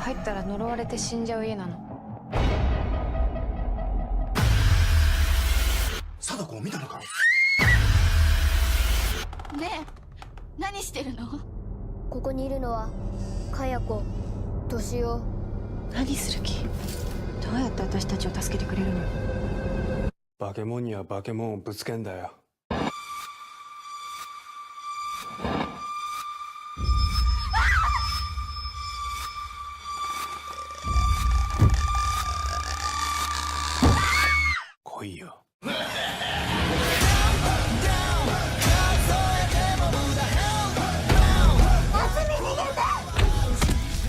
入ったら呪われて死んじゃう家なの。貞子を見たのか？ねえ、何してるの？ここにいるのはかや子、としお。何する気？どうやって私たちを助けてくれるの？化け物には化け物をぶつけんだよ。来いよ。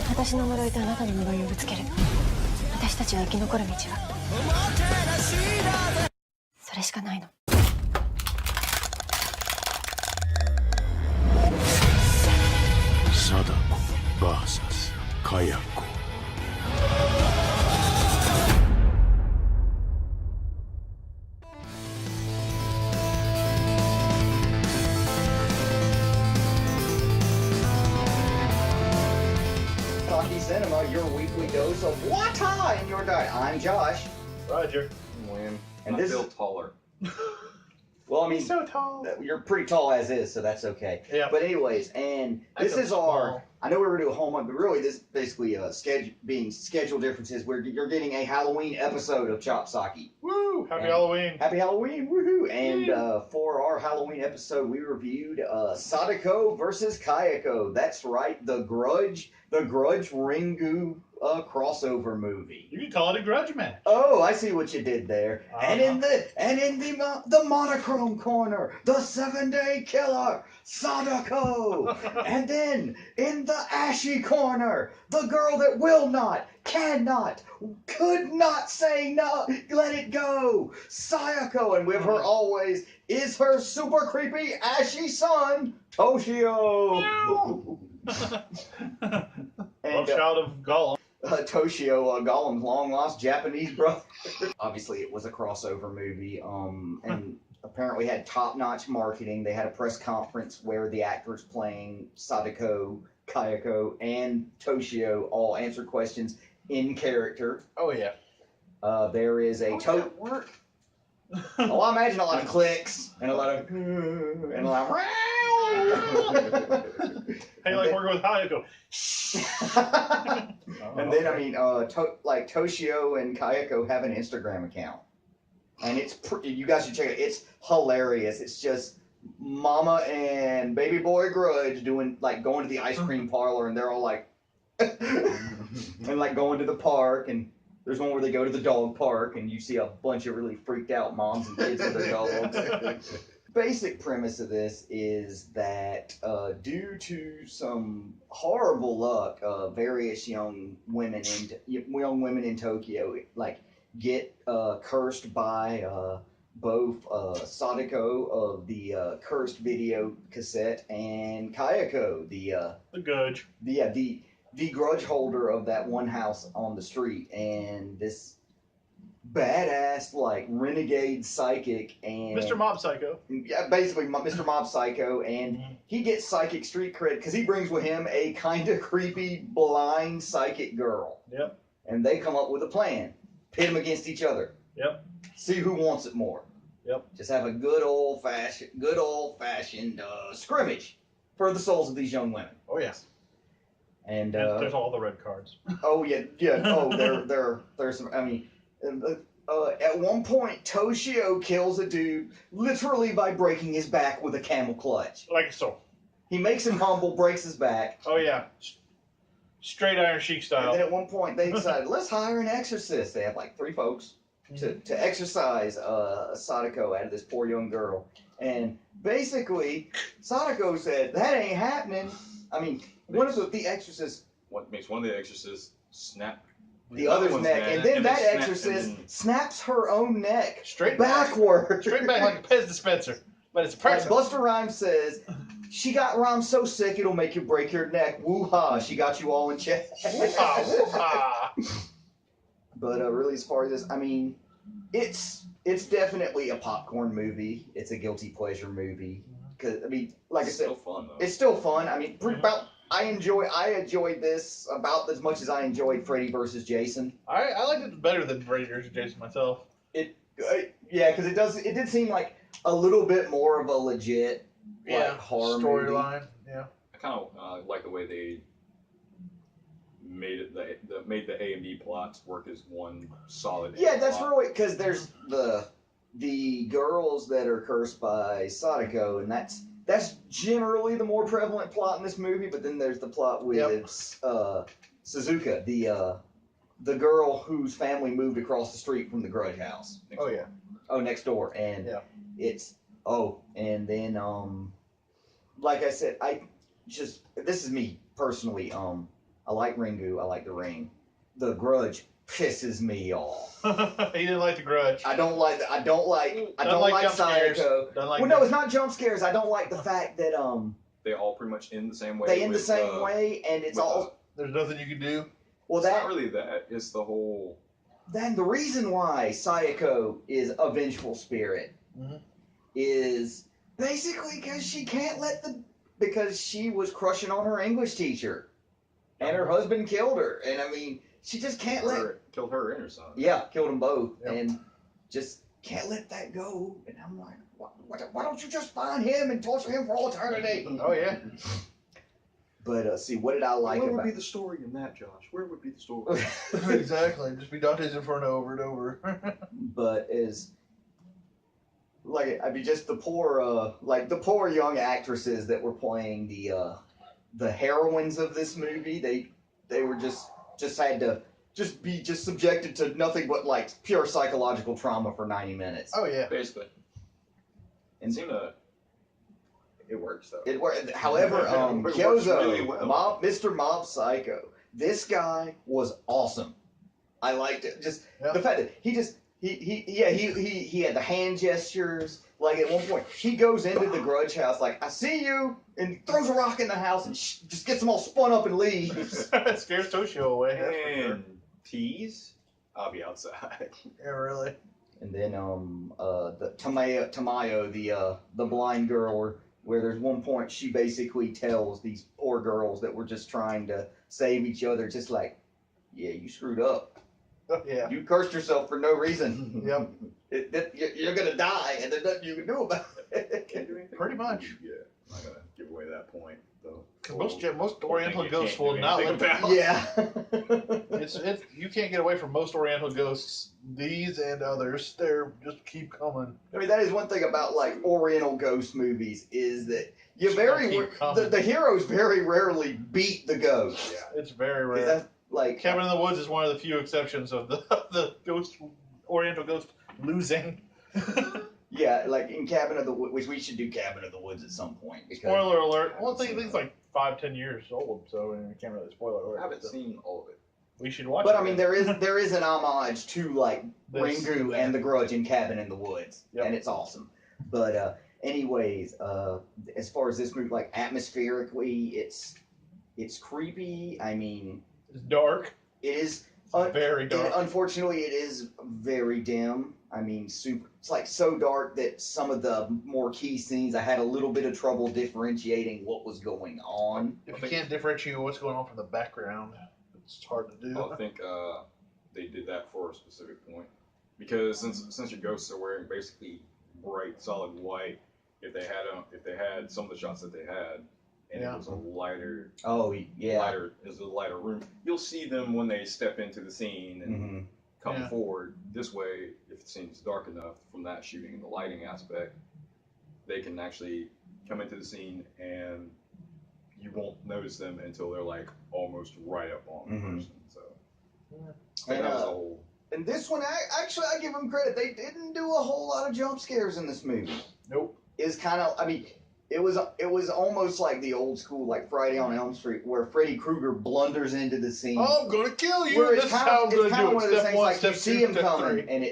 私の呪いとあなたの呪いをぶつける。私たちは生き残る道はそれしかないの。貞子 VS かや子。Cinema, your weekly dose of water in your diet. I'm Josh. Roger. William. And I this feel is- taller. Well, I mean, So tall. you're pretty tall as is, so that's okay. Yeah. But anyways, and this I'm is our. small. I know we were doing home one, but really this is basically schedule differences. Where you're getting a Halloween episode of Chop-Socky. Woo! Happy And- Halloween. Happy Halloween, woohoo! And for our Halloween episode, we reviewed Sadako versus Kayako. That's right, the Grudge Ringu crossover movie. You can call it a grudge match. Oh, I see what you did there. And in the monochrome corner, the 7-day killer, Sadako. And then in the ashy corner, the girl that will not, cannot, could not say no, let it go, Sayako. And with her always is her super creepy ashy son, Toshio. Love shout of Gollum. Toshio, Gollum's long lost Japanese brother. Obviously, it was a crossover movie, and apparently had top-notch marketing. They had a press conference where the actors playing Sadako, Kayako, and Toshio all answered questions in character. Oh yeah. There is a work? Oh, I imagine a lot of clicks and a lot of How you like working with Kayako? And then I mean, Toshio and Kayako have an Instagram account, and it's you guys should check it. It's hilarious. It's just Mama and Baby Boy Grudge going to the ice cream parlor, and they're all like, and like going to the park, and there's one where they go to the dog park, and you see a bunch of really freaked out moms and kids with their dogs. Basic premise of this is that due to some horrible luck, various young women in Tokyo get cursed by both Sadako of the cursed video cassette and Kayako, the Grudge. the grudge holder of that one house on the street, and this badass renegade psychic and Mr. Mob Psycho. Yeah, basically Mr. Mob Psycho, and he gets psychic street cred because he brings with him a kind of creepy blind psychic girl. Yep. And they come up with a plan, pit them against each other. Yep. See who wants it more. Yep. Just have a good old fashioned scrimmage for the souls of these young women. Oh yes. And there's all the red cards. oh yeah. Oh, there's some. I mean, at one point, Toshio kills a dude literally by breaking his back with a camel clutch. Like so. He makes him humble, breaks his back. Oh yeah. Straight Iron Sheik And style. then at one point, they decided, let's hire an exorcist. They have 3 folks to exorcise Sadako out of this poor young girl. And basically, Sadako said, that ain't happening. I mean, one of the exorcists... What makes one of the exorcists snap the other's neck, and then that exorcist snaps her own neck Straight backward. Straight back like a Pez dispenser. But it's perfect. Busta Rhymes says, she got rhymes so sick it'll make you break your neck. Woo-ha, she got you all in check. Woo-ha, woo-ha. But really, as far as this, I mean, it's definitely a popcorn movie. It's a guilty pleasure movie. Cause I mean, like I said, still fun though. it's still fun. I mean, about I enjoyed this about as much as I enjoyed Freddy versus Jason. I liked it better than Freddy vs. Jason myself. Yeah, because it did seem like a little bit more of a legit horror storyline. movie. Yeah. I kind of like the way they made it. Made the A and B plots work as one solid. Yeah, that's plot. really because there's the girls that are cursed by Sadako, and that's generally the more prevalent plot in this movie. But then there's the plot with Suzuka, the girl whose family moved across the street from the Grudge house. Oh yeah. Oh, next door, and and then like I said, this is me personally. I like Ringu. I like The Ring. The Grudge pisses me off. He didn't like The Grudge. I don't like jump scares. Psycho. Well, no, it's not jump scares. I don't like the fact that they all pretty much end the same way. they end the same way, and it's all. There's nothing you can do. Well, It's not really that. It's the whole. Then the reason why Sayako is a vengeful spirit is basically because she was crushing on her English teacher, and her husband killed her, and I mean she just can't killed her and her son. Yeah, killed them both, and just can't let that go. And I'm like, why don't you just find him and torture him for all eternity? Oh yeah. But see, what did I like Where about? would be the story in that, Josh? Where would be the story? Exactly. Just be Dante's Inferno over and over. But just the poor young actresses that were playing the heroines of this movie. They were just had to be subjected to nothing but like pure psychological trauma for 90 minutes. Oh yeah. Basically. And It works though. it worked. However, It works Kyozo, really well. Mr. Mob Psycho, this guy was awesome. I liked it. Just the fact that he had the hand gestures. Like at one point, he goes into the Grudge house like, "I see you," and throws a rock in the house and just gets them all spun up and leaves. It scares Toshio away. That's for sure. And tease, I'll be outside. Yeah, really. And then the Tamayo, the blind girl, where there's one point she basically tells these poor girls that were just trying to save each other, just like, yeah, you screwed up. Oh, yeah. You cursed yourself for no reason. Yep. You're gonna die, and there's nothing you can do about it. Can't do anything. Pretty much. Yeah, I'm not gonna give away that point though. Most Oriental ghosts will not let about. Yeah. It's you can't get away from most Oriental ghosts. These and others, they're just keep coming. I mean, that is one thing about like Oriental ghost movies is that Keep coming. the heroes very rarely beat the ghost. Yeah. It's very rare. That's like Cabin in the Woods is one of the few exceptions of the ghost Oriental ghost losing. yeah, like in Cabin of the Woods, which we should do Cabin of the Woods at some point. Because, Spoiler alert. Well, I think it's like 5-10 years old, so I can't really spoiler alert. I haven't So seen all of it. We should watch But it. I mean, there is an homage to like This- Ringu and the Grudge in Cabin in the Woods, Yep. and it's awesome. But anyways, as far as this movie, like atmospherically, it's creepy. I mean, It's dark. it is Very dark. unfortunately, it is very dim. I mean, it's like so dark that some of the more key scenes, I had a little bit of trouble differentiating what was going on. If you can't differentiate what's going on from the background, it's hard to do. I think they did that for a specific point because since your ghosts are wearing basically bright solid white, if they had some of the shots that they had, and Yeah. it was a lighter lighter room, you'll see them when they step into the scene and Mm-hmm. come Yeah. forward. This way, if it seems dark enough from that shooting and the lighting aspect, they can actually come into the scene and you won't notice them until they're like almost right up on the Mhm. person. So Yeah. that was a whole. And this one, actually, I give them credit. They didn't do a whole lot of jump scares in this movie. Nope. It's kind of, I mean, it was almost like the old school, like Friday on Elm Street, where Freddy Krueger blunders into the scene. Oh, I'm gonna kill you. where it's That's kind how of, I'm gonna it's kind of do one it. of those Step things one, like you step see two, him step coming, three. and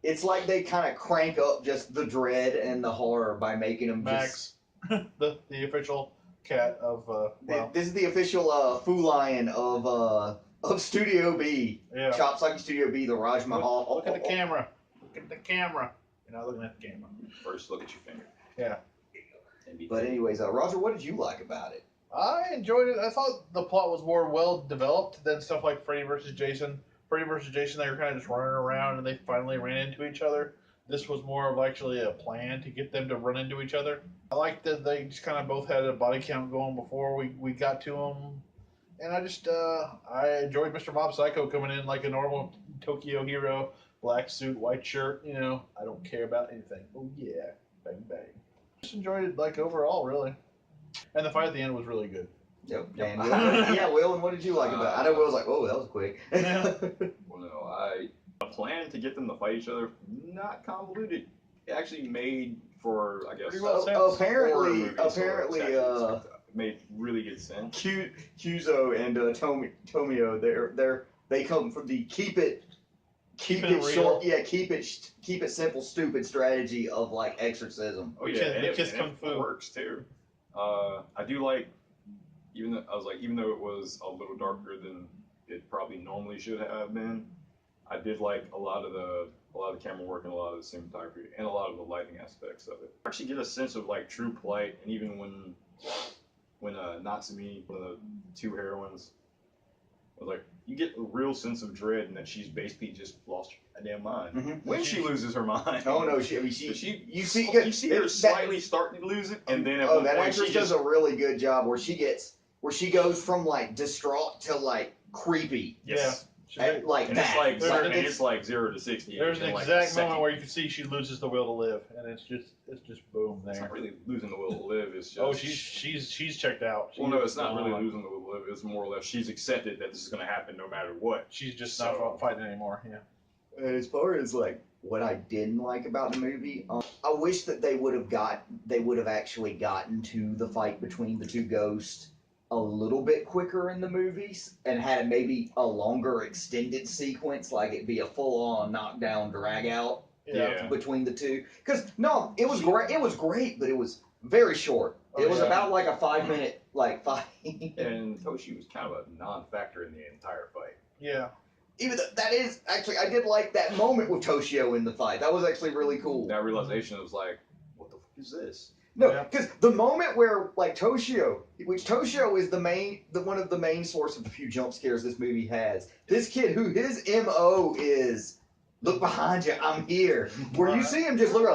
it's like they kind of crank up just the dread and the horror by making him Max, the official cat of This is the official feline of Studio B. yeah. Chop-Socky Studio B, the Raj Mahal. Look at the camera. Look at the camera. You're not looking at the camera. First, look at your finger. Yeah. And be But anyways, Roger, what did you like about it? I enjoyed it. I thought the plot was more well developed than stuff like Freddy vs. Jason. Freddy vs. Jason, they were kind of just running around and they finally ran into each other. This was more of actually a plan to get them to run into each other. I liked that they just kind of both had a body count going before we got to them. And I enjoyed Mr. Mob Psycho coming in like a normal Tokyo hero. Black suit, white shirt, you know. I don't care about anything. Oh yeah, bang bang. Just enjoyed it like overall, really. And the fight at the end was really good. Yep. And Will, and what did you like about it? I know Will was like, oh, that was quick. Well, no, a plan to get them to fight each other, not convoluted. It actually made for, I guess, apparently, made really good sense. Kyuzo and Tomio, they come from the keep it short, keep it simple, stupid strategy of like exorcism. Oh yeah, and Kiss Kung Fu it works too. I do like, even though it was a little darker than it probably normally should have been, I did like a lot of the camera work and a lot of the cinematography and a lot of the lighting aspects of it. I actually get a sense of like true plight, and even when Natsumi, one of the two heroines, was like, you get a real sense of dread, and that she's basically just lost her damn mind. Mm-hmm. When she loses her mind. Oh no, you see her slightly starting to lose it, and then that actress does a really good job where she goes from like distraught to like creepy. Yes. Like and that. It's like 0 to 60. There's an exact moment where you can see she loses the will to live, and it's just boom there. It's not really losing the will to live. It's just she's checked out. Well, no, it's not really losing the will to live. It's more or less she's accepted that this is going to happen no matter what. She's just not fighting anymore. Yeah. And as far as like what I didn't like about the movie, I wish that they would have actually gotten to the fight between the two ghosts a little bit quicker in the movies and had maybe a longer extended sequence, like it'd be a full-on knockdown drag out between the two. Because no, it was great, but it was very short. It was about like a 5-minute fight. And Toshi was kind of a non-factor in the entire fight. Yeah. Even that is actually, I did like that moment with Toshio in the fight. That was actually really cool. That realization was like, what the fuck is this? No, because the moment where like Toshio is one of the main source of a few jump scares this movie has. This kid who his MO is look behind you, I'm here. Where you see him just look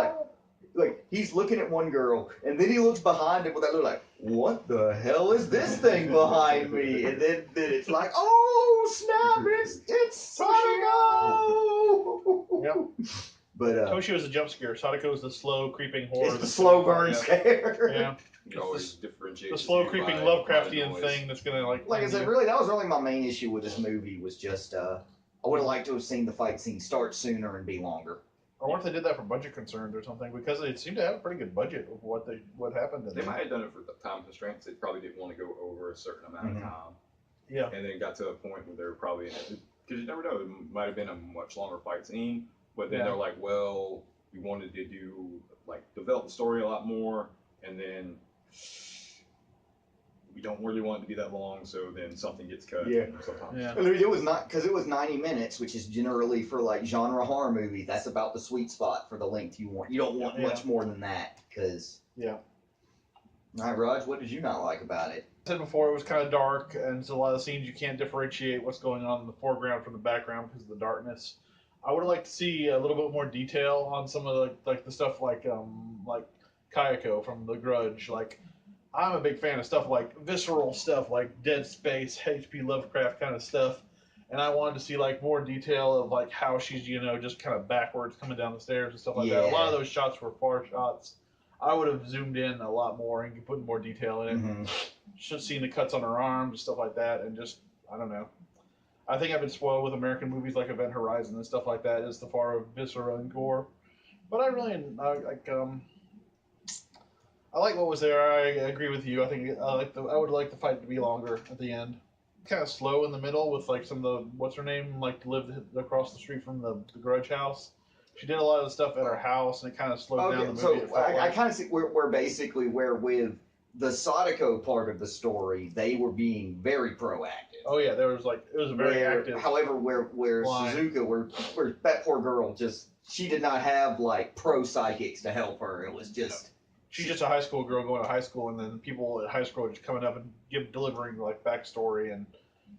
like he's looking at one girl and then he looks behind him with that look like, what the hell is this thing behind me? And then it's like, oh snap, it's Sadako. Yep. But Toshio's a jump scare. Sadako's the slow creeping horror. It's the slow burn scare. Yeah. You always differentiate the slow creeping Lovecraftian thing that's gonna like I said, really, that was really my main issue with this movie was just I would have liked to have seen the fight scene start sooner and be longer. I wonder if they did that for budget concerns or something, because they seemed to have a pretty good budget of what happened. They might have done it for time constraints. They probably didn't want to go over a certain amount of time. Yeah. And then it got to a point where they were probably because you never know, it might have been a much longer fight scene. But then they're like, well, we wanted to do develop the story a lot more, and then we don't really want it to be that long, so then something gets cut. Yeah. Sometimes. Yeah. It was not because it was 90 minutes, which is generally for like genre horror movies. That's about the sweet spot for the length you want. You don't want much more than that because. Yeah. All right, Raj, what did you not like about it? I said before, it was kind of dark, and so a lot of scenes you can't differentiate what's going on in the foreground from the background because of the darkness. I would have liked to see a little bit more detail on some of the stuff like Kayako from The Grudge. Like, I'm a big fan of stuff like visceral stuff, like Dead Space, H.P. Lovecraft kind of stuff, and I wanted to see more detail of how she's just kind of backwards coming down the stairs and stuff like that. A lot of those shots were far shots. I would have zoomed in a lot more and put more detail in it. Mm-hmm. Should have seen the cuts on her arms and stuff like that, and just I don't know. I think I've been spoiled with American movies like Event Horizon and stuff like that as the far of viscera and gore. But I really I like what was there. I agree with you. I think I would like the fight to be longer at the end. Kind of slow in the middle with some of the what's her name lived across the street from the Grudge house. She did a lot of the stuff at her house and it kind of slowed down the movie. So I kind of see where basically with the Sadako part of the story, they were being very proactive. Oh yeah, there was it was very active. However, where Suzuka, where that poor girl she did not have pro psychics to help her. It was just she's just a high school girl going to high school, and then people at high school are just coming up and delivering like backstory and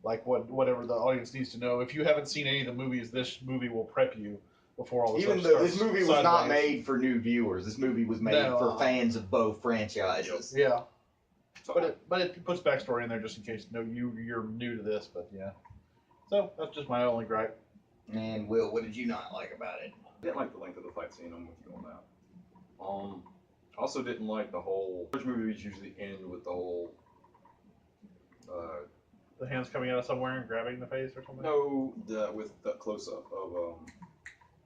like whatever the audience needs to know. If you haven't seen any of the movies, this movie will prep you before all the Even stuff though starts this movie was not sideways. made for new viewers, this movie was made for fans of both franchises. Yeah, So, but it puts backstory in there just in case you're new to this. But yeah, so that's just my only gripe. And Will, what did you not like about it? I didn't like the length of the fight scene. I'm with you on that. I also didn't like the whole. Which movies usually end with the whole. The hands coming out of somewhere and grabbing the face or something. No, with the close up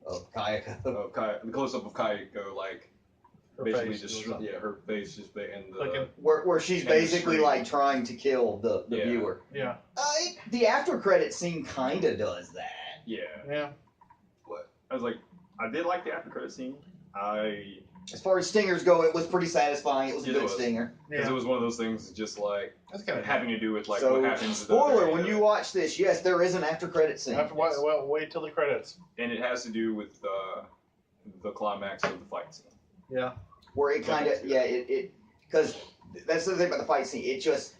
Of Kayako. the close up of Kayako, like Her basically face just goes up. her face just and the Clicking. Where she's And the basically scream. like trying to kill the Yeah. viewer. Yeah, The after credit scene kinda does that. yeah. But I was like, I did like the after credit scene. As far as stingers go, it was pretty satisfying. It was a Yeah, it good was. stinger. Because it was one of those things just like That's kind of having to do with like so, what happens. at the spoiler, very when end. you watch this, yes, there is an after credit scene. Well, wait till the credits. And it has to do with the climax of the fight scene. Yeah. Where it kind of, because that's the thing about the fight scene. It just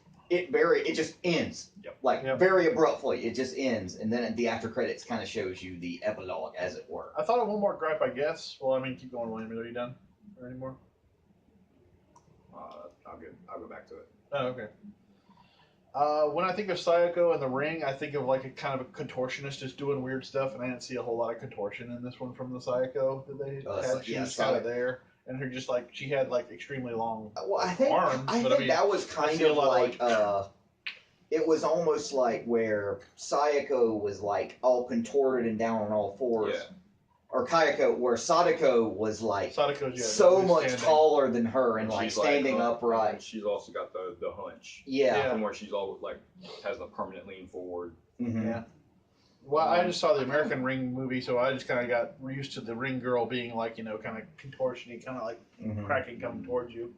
ends. Yep. Like, Yep. very abruptly. It just ends. And then the after credits kind of shows you the epilogue, as it were. I thought of one more gripe, I guess. Well, I mean, keep going, William. Are you done? Or any more? I'll go back to it. Oh, okay. When I think of Sayako in the ring, I think of like a kind of a contortionist just doing weird stuff, and I didn't see a whole lot of contortion in this one from the Sayako that they had. She was kind of there, and her just like she had like extremely long Well, I think arms. I but think I mean, that was I kind see a of lot of, like it was almost like where Sayako was like all contorted and down on all fours, Yeah. or Kayako, where Sadako was like Sadako's so just much standing. taller than her and like she's standing and upright. she's also got the hunch. Yeah. From where she's all like has the permanent lean forward. Mhm. Yeah. Well, I just saw the American Ring movie, so I just kind of got used to the ring girl being like, kind of contortiony, kind of like Mhm. cracking coming towards you.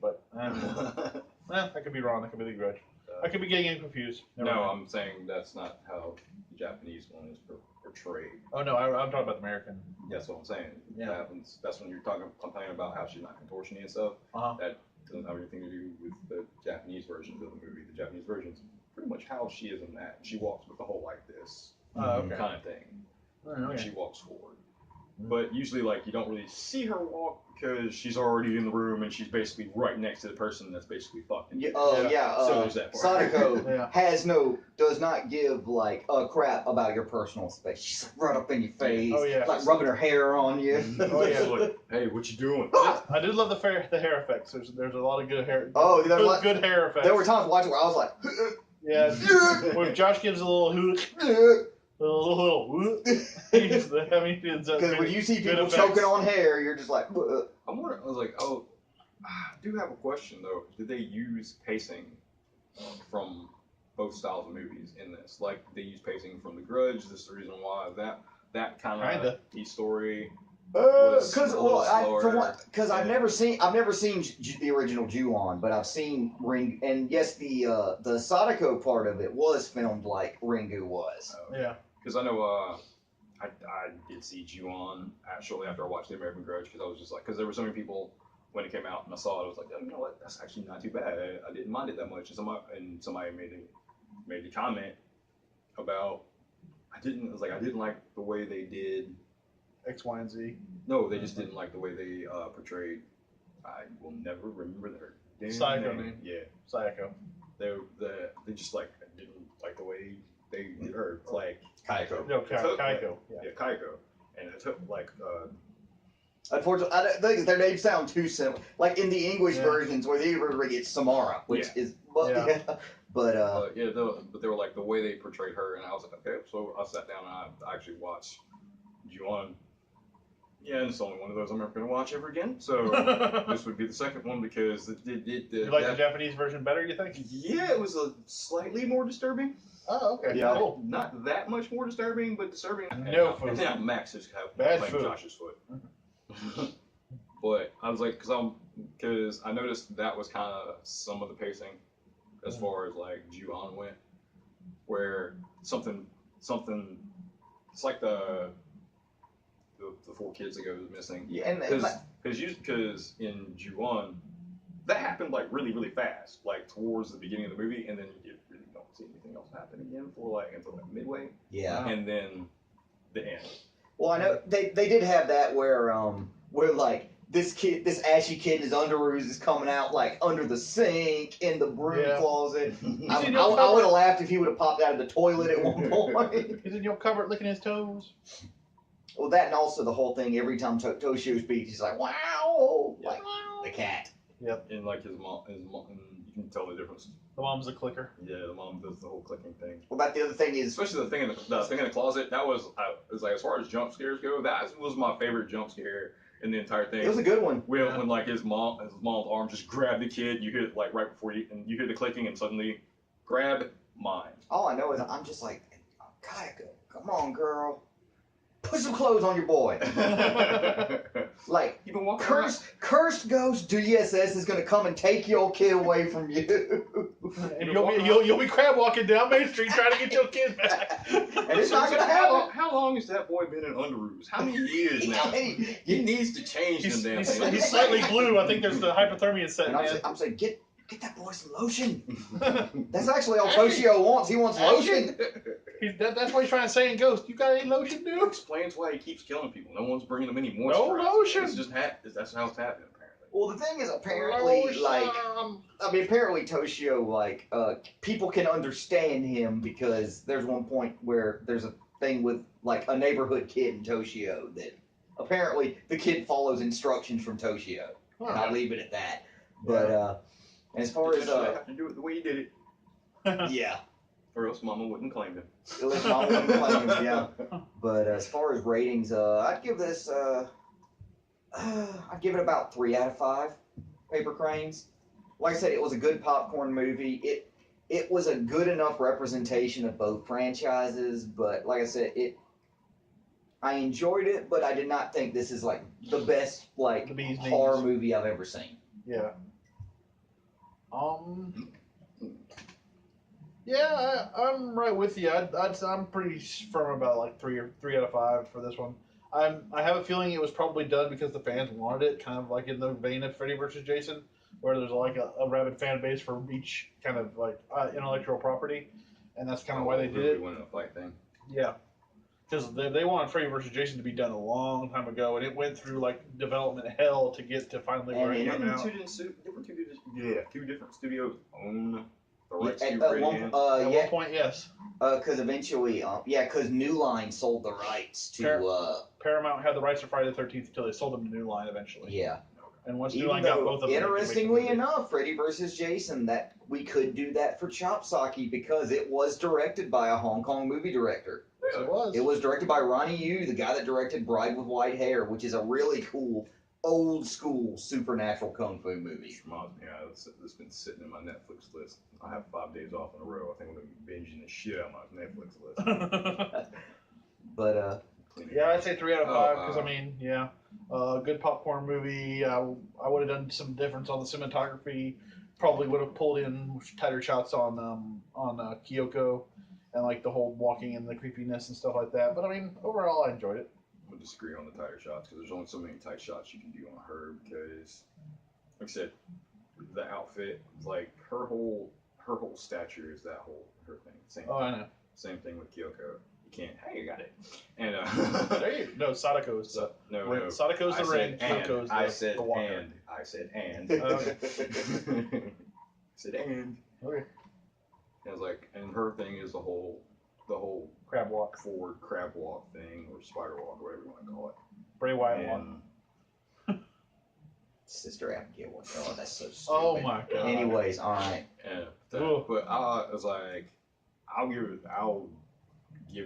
But I could be wrong. That could be the grudge. I could be getting him confused. Never No, mind. I'm saying that's not how the Japanese one is portrayed. Oh no, I'm talking about the American. That's what I'm saying. Yeah. That's when you're complaining about how she's not contortiony and stuff. Uh-huh. That doesn't have anything to do with the Japanese versions of the movie. The Japanese version's pretty much how she is in that. She walks with the whole like this Okay. kind of thing. Oh, And okay. she walks forward. But usually, like, you don't really see her walk because she's already in the room and she's basically right next to the person that's basically fucking. Yeah, Yeah. So there's that part. Sadako Yeah. does not give like a crap about your personal space. She's like right up in your face, Oh, yeah. like rubbing her hair on you. Oh, yeah. She's like, hey, what you doing? I did love the hair effects. There's a lot of good hair. Oh, there was- good hair effects. There were times watching where I was like, Yeah. When Josh gives a little hoot, little because when you see people choking on hair, you're just like, I'm wondering, I was like, I do have a question though. Did they use pacing from both styles of movies in this? Like, they use pacing from The Grudge. This is the reason why that kind of the story. because slower. I've never seen the original Ju-On, but I've seen Ring, and yes, the Sadako part of it was filmed like Ringu was. Yeah. Because I know I did see Ju-On shortly after I watched The American Grudge, because I was just like, because there were so many people when it came out and I saw it, I was like, oh, you know what, that's actually not too bad. I didn't mind it that much. And somebody made the comment about I didn't like the way they did X, Y, and Z. No, they just didn't like the way they portrayed. I will never remember their damn Psycho name. name. Yeah, Sayako. they just like didn't like the way they did her, like Kayako. No, took, Kayako. yeah, Kayako, and it took like Unfortunately, I don't think their names sound too similar. Like in the English versions, where the English version it's Samara, which is but but they were like the way they portrayed her, and I was like, okay, so I sat down and I actually watched Ju-On. Yeah, and it's the only one of those I'm never going to watch ever again. So this would be the second one because You like the Japanese version better, you think? Yeah, it was a slightly more disturbing. Oh, okay. Yeah. Cool. Not that much more disturbing, but disturbing. No and, food. And now Max is Bad playing food. Josh's foot. But I was like, because I noticed that was kind of some of the pacing as far as like Ju-On went, where something. It's like the the 4 kids that go missing. Yeah, and Because in Ju-on, that happened like really, really fast, like towards the beginning of the movie, and then you really don't see anything else happen again for like until like midway. Yeah. And then the end. Well, I know they did have that where like this ashy kid in his underoos is coming out like under the sink in the broom closet. I would have laughed if he would have popped out of the toilet at one point. He's in your cupboard licking his toes. Well, that and also the whole thing. Every time Toshio speaks, he's like, "Wow!" Like the cat. Yep. And like his mom, and you can tell the difference. The mom's a clicker. Yeah, the mom does the whole clicking thing. Well, about the other thing is, especially the thing in the closet. That was like, as far as jump scares go, that was my favorite jump scare in the entire thing. It was a good one. When like his mom's arm just grabbed the kid, you hear it like right before you hear the clicking, and suddenly grab mine. All I know is I'm just like, Kayako, come on, girl. Put some clothes on your boy. Like, you've been walking cursed ghost DSS is gonna come and take your kid away from you. And you'll be crab walking down Main Street trying to get your kid back. And it's not gonna happen. How long has that boy been in underoos? How many years now? He needs to change them damn things. He's slightly blue. I think there's the hypothermia setting in. I'm saying, get that boy some lotion. That's actually all Toshio wants. He wants lotion. That's what he's trying to say in Ghost. You got any lotion, dude? Explains why he keeps killing people. No one's bringing them any moisture. No lotion. It's just that's how it's happening, apparently. Well, the thing is, apparently, apparently Toshio, like, people can understand him because there's one point where there's a thing with, like, a neighborhood kid in Toshio that apparently the kid follows instructions from Toshio. And I'll leave it at that. But, as far as, have to do it the way he did it. Yeah. Or else Mama wouldn't claim him. Mama wouldn't claim him, yeah. But as far as ratings, I'd give this, I'd give it about 3 out of 5 paper cranes. Like I said, it was a good popcorn movie. It was a good enough representation of both franchises, but like I said, I enjoyed it, but I did not think this is like the best like horror movie I've ever seen. Yeah. Yeah, I'm right with you. I'm pretty firm about like 3 out of 5 for this one. I have a feeling it was probably done because the fans wanted it, kind of like in the vein of Freddy vs. Jason, where there's like a rabid fan base for each kind of like intellectual property, and that's kind of why they did it. Winning a fight thing. Yeah, because they wanted Freddy vs. Jason to be done a long time ago, and it went through like development hell to get to finally where it came out. Two different studios own the rights to at one point, yes. Because eventually, because New Line sold the rights to. Paramount had the rights to Friday the 13th until they sold them to New Line eventually. Yeah. And once New Line got both of them. Interestingly enough, Freddy vs. Jason, that we could do that for Chop-Socky because it was directed by a Hong Kong movie director. Yes, it was. It was directed by Ronnie Yu, the guy that directed Bride with White Hair, which is a really cool, old school supernatural kung fu movie. It's been sitting in my Netflix list. I have 5 days off in a row. I think I'm going to be binging the shit out of my Netflix list. But, yeah, I'd say 3 out of 5 because, I mean, yeah. Good popcorn movie. I would have done some difference on the cinematography. Probably would have pulled in tighter shots on Kayako and like the whole walking and the creepiness and stuff like that. But I mean, overall, I enjoyed it. I would disagree on the tighter shots because there's only so many tight shots you can do on her because, like I said, the outfit, like her whole stature is that her thing. I know. Same thing with Kayako. You can't. Hey, you got it. And no, Sadako's the Sadako's the ring. Kyoko's the walker. I said and. Okay. I said and. Okay. And it's like, and her thing is the whole crab walk, forward crab walk thing, or spider walk, whatever you want to call it. Bray Wyatt walk. Sister Abigail. Oh, that's so stupid. Oh my god. Anyways, all right. Yeah, but I was like, I'll give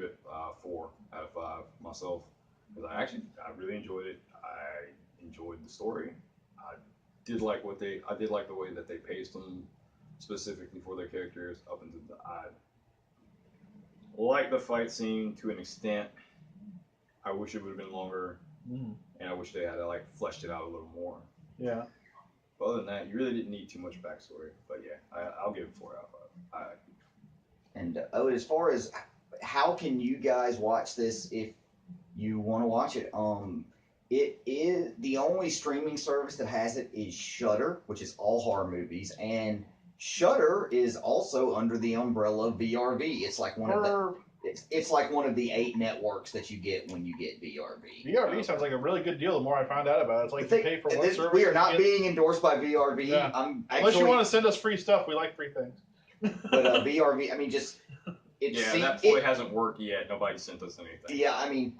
it 4 out of 5 myself because I really enjoyed it. I enjoyed the story. I did like the way that they paced them specifically for their characters up until I like the fight scene to an extent. I wish it would have been longer, and I wish they had like fleshed it out a little more. Yeah. But other than that, you really didn't need too much backstory. But yeah, I'll give it 4 out of 5. And as far as how can you guys watch this if you want to watch it. It is the only streaming service that has it is Shudder, which is all horror movies, and Shudder is also under the umbrella of VRV. It's like one of the it's like one of the 8 networks that you get when you get VRV. VRV sounds like a really good deal. The more I find out about it, it's like you pay for one service. We are not being endorsed by VRV. Yeah. Unless you want to send us free stuff, we like free things. But VRV, I mean, just that ploy hasn't worked yet. Nobody sent us anything. Yeah, I mean,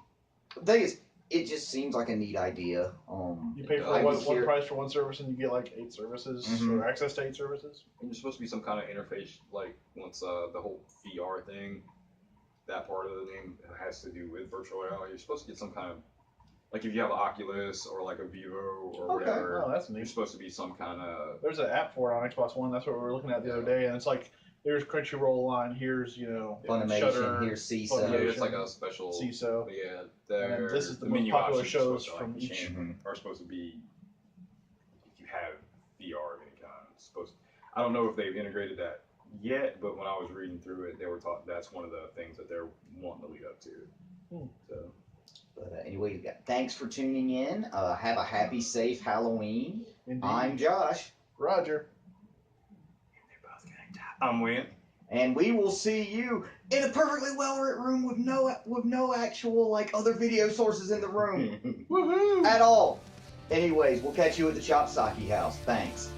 the thing is, it just seems like a neat idea. You pay for one price for one service, and you get like 8 services or access to 8 services. And there's supposed to be some kind of interface, like once the whole VR thing, that part of the name has to do with virtual reality. You're supposed to get some kind of, like if you have an Oculus or like a Vivo or whatever. Oh, that's neat. There's supposed to be some kind of. There's an app for it on Xbox One. That's what we were looking at the other day, and it's like. Here's Crunchyroll line. Here's Funimation. Shudder, here's CISO. Yeah, it's like a special. CISO. Yeah, this is the most menu popular options shows supposed to, from each. Are supposed to be. If you have VR of any kind, it's supposed. I don't know if they've integrated that yet, but when I was reading through it, they were taught that's one of the things that they're wanting to lead up to. So. But anyway, thanks for tuning in. Have a happy, safe Halloween. Indeed. I'm Josh. Roger. I'm Wayne. And we will see you in a perfectly well-lit room with no actual like other video sources in the room Woohoo! at all. Anyways, we'll catch you at the Chop-Socky house. Thanks.